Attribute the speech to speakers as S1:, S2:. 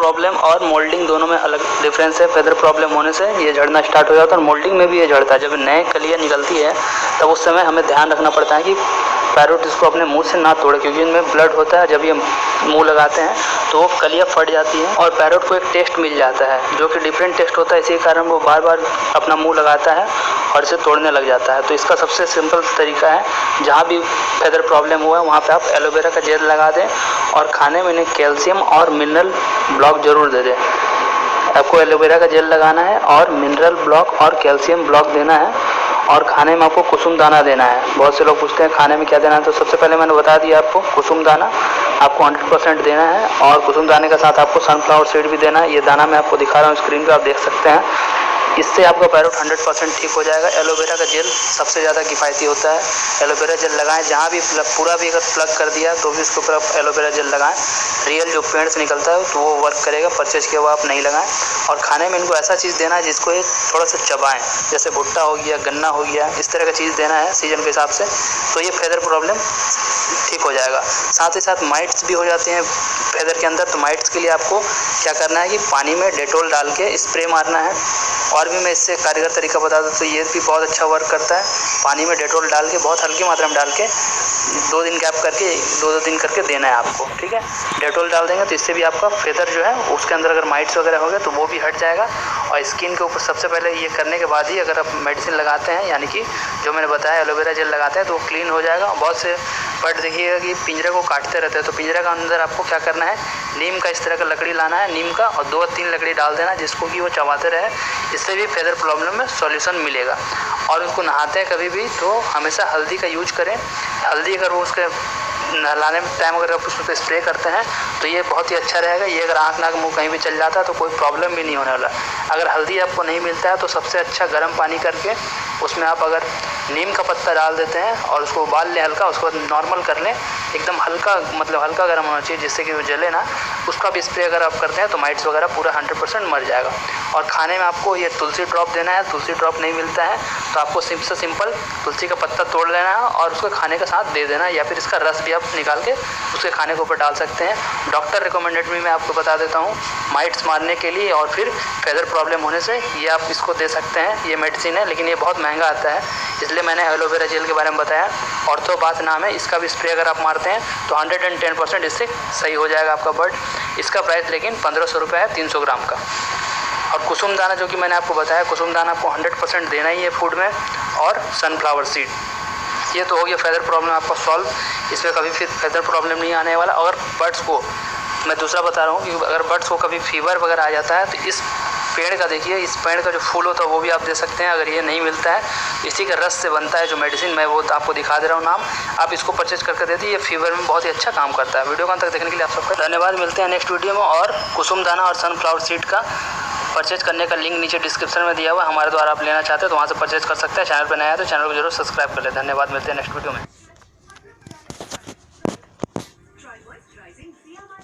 S1: Problem और moulding दोनों में अलग डिफरेंस है। फेदर प्रॉब्लम होने से ये झड़ना स्टार्ट हो जाता है और मोल्डिंग में भी ये झड़ता है। जब नए कलियाँ निकलती है तब उस समय हमें ध्यान रखना पड़ता है कि पैरोट इसको अपने मुंह से ना तोड़े, क्योंकि इनमें ब्लड होता है। जब ये मुंह लगाते हैं तो वो कलियाँ फट जाती हैं और पैरोट को एक टेस्ट मिल जाता है जो कि डिफरेंट टेस्ट होता है। इसी कारण वो बार बार अपना मुंह लगाता है और इसे तोड़ने लग जाता है। तो इसका सबसे सिंपल तरीका है, जहाँ भी फेदर प्रॉब्लम हुआ है वहाँ पे आप एलोवेरा का जेल लगा दें और खाने में इन्हें कैल्शियम और मिनरल ब्लॉक जरूर दे दें। आपको एलोवेरा का जेल लगाना है और मिनरल ब्लॉक और कैल्शियम ब्लॉक देना है और खाने में आपको कुसुम दाना देना है। बहुत से लोग पूछते हैं खाने में क्या देना है, तो सबसे पहले मैंने बता दिया आपको कुसुम दाना आपको 100% देना है और कुसुम दाने के साथ आपको सनफ्लावर सीड भी देना है। ये दाना मैं आपको दिखा रहा हूँ स्क्रीन पे, आप देख सकते हैं। इससे आपका पैरोट 100% ठीक हो जाएगा। एलोवेरा का जेल सबसे ज़्यादा किफ़ायती होता है। एलोवेरा जेल लगाएं, जहाँ भी पूरा भी अगर प्लग कर दिया तो भी उसके ऊपर आप एलोवेरा जेल लगाएं। रियल जो पेड़ से निकलता है तो वो वर्क करेगा, परचेज किया हुआ आप नहीं लगाएं। और खाने में इनको ऐसा चीज़ देना है जिसको ये थोड़ा सा चबाएं, जैसे भुट्टा हो गया, गन्ना हो गया, इस तरह का चीज़ देना है सीजन के हिसाब से, तो ये फेदर प्रॉब्लम ठीक हो जाएगा। साथ ही साथ माइट्स भी हो जाते हैं फेदर के अंदर, तो माइट्स के लिए आपको क्या करना है कि पानी में डेटॉल डाल के स्प्रे मारना है। और भी मैं इससे कारगर तरीका बता दूँ तो ये भी बहुत अच्छा वर्क करता है। पानी में डेटॉल डाल के बहुत हल्की मात्रा में डाल के 2 दिन गैप करके 2 दिन करके देना है आपको, ठीक है। डेटॉल डाल देंगे तो इससे भी आपका फेदर जो है उसके अंदर अगर माइट्स वगैरह हो गए तो वो भी हट जाएगा। और स्किन के ऊपर सबसे पहले ये करने के बाद ही अगर आप मेडिसिन लगाते हैं, यानी कि जो मैंने बताया एलोवेरा जेल लगाते हैं, तो वो क्लीन हो जाएगा। बहुत से बट देखिएगा कि पिंजरे को काटते रहते हैं, तो पिंजरे का अंदर आपको क्या करना है, नीम का इस तरह का लकड़ी लाना है, नीम का, और 2-3 लकड़ी डाल देना जिसको कि वो चबाते रहे। इससे भी फेदर प्रॉब्लम में सॉल्यूशन मिलेगा। और उसको नहाते हैं कभी भी तो हमेशा हल्दी का यूज करें। हल्दी अगर वो उसके नहलाने में टाइम अगर आप उस पर स्प्रे करते हैं तो ये बहुत ही अच्छा रहेगा। ये अगर आँख नाक मुँह कहीं भी चल जाता है तो कोई प्रॉब्लम भी नहीं होने वाला। अगर हल्दी आपको नहीं मिलता है तो सबसे अच्छा गर्म पानी करके उसमें आप अगर नीम का पत्ता डाल देते हैं और उसको उबाल लें हल्का, उसको नॉर्मल कर लें, एकदम हल्का, मतलब हल्का गर्म होना चाहिए जिससे कि वो जले ना। उसका भी स्प्रे अगर आप करते हैं तो माइट्स वगैरह पूरा 100% मर जाएगा। और खाने में आपको ये तुलसी ड्रॉप देना है। तुलसी ड्रॉप नहीं मिलता है तो आपको सिंपल तुलसी का पत्ता तोड़ लेना है और उसको खाने के साथ दे देना है, या फिर इसका रस भी आप निकाल के उसके खाने के ऊपर डाल सकते हैं। डॉक्टर रिकमेंडेड भी मैं आपको बता देता हूँ माइट्स मारने के लिए और फिर फेदर प्रॉब्लम होने से ये आप इसको दे सकते हैं। ये मेडिसिन है लेकिन ये बहुत महंगा आता है, इसलिए मैंने एलोवेरा जेल के बारे में बताया। ऑर्थो बात नाम है, इसका भी स्प्रे अगर आप मारते हैं तो 110% इससे सही हो जाएगा आपका बर्ड। इसका प्राइस लेकिन 1500 रुपये है 300 ग्राम का। और कुसुम दाना जो कि मैंने आपको बताया, कुसुम दाना आपको 100% देना ही है फूड में, और सनफ्लावर सीड। ये तो हो गया फेदर प्रॉब्लम आपका सॉल्व। इसमें कभी फिर फेदर प्रॉब्लम नहीं आने वाला। और बर्ड्स को मैं दूसरा बता रहा हूँ कि अगर बर्ड्स को कभी फीवर वगैरह आ जाता है तो इस पेड़ का देखिए, इस पेड़ का जो फूल होता है वो भी आप दे सकते हैं। अगर ये नहीं मिलता है, इसी के रस से बनता है जो मेडिसिन, मैं वो आपको दिखा दे रहा हूँ नाम, आप इसको परचेज करके दे दी। ये फीवर में बहुत ही अच्छा काम करता है। वीडियो को अंत तक देखने के लिए आप सबका धन्यवाद। मिलते हैं नेक्स्ट वीडियो में। और कुसुम दाना और सनफ्लावर सीड का परचेज करने का लिंक नीचे डिस्क्रिप्शन में दिया हुआ है, हमारे द्वारा आप लेना चाहते हैं तो वहाँ से परचेज कर सकते हैं। चैनल पर नया है तो चैनल को जरूर सब्सक्राइब कर लें। धन्यवाद, मिलते हैं नेक्स्ट वीडियो में।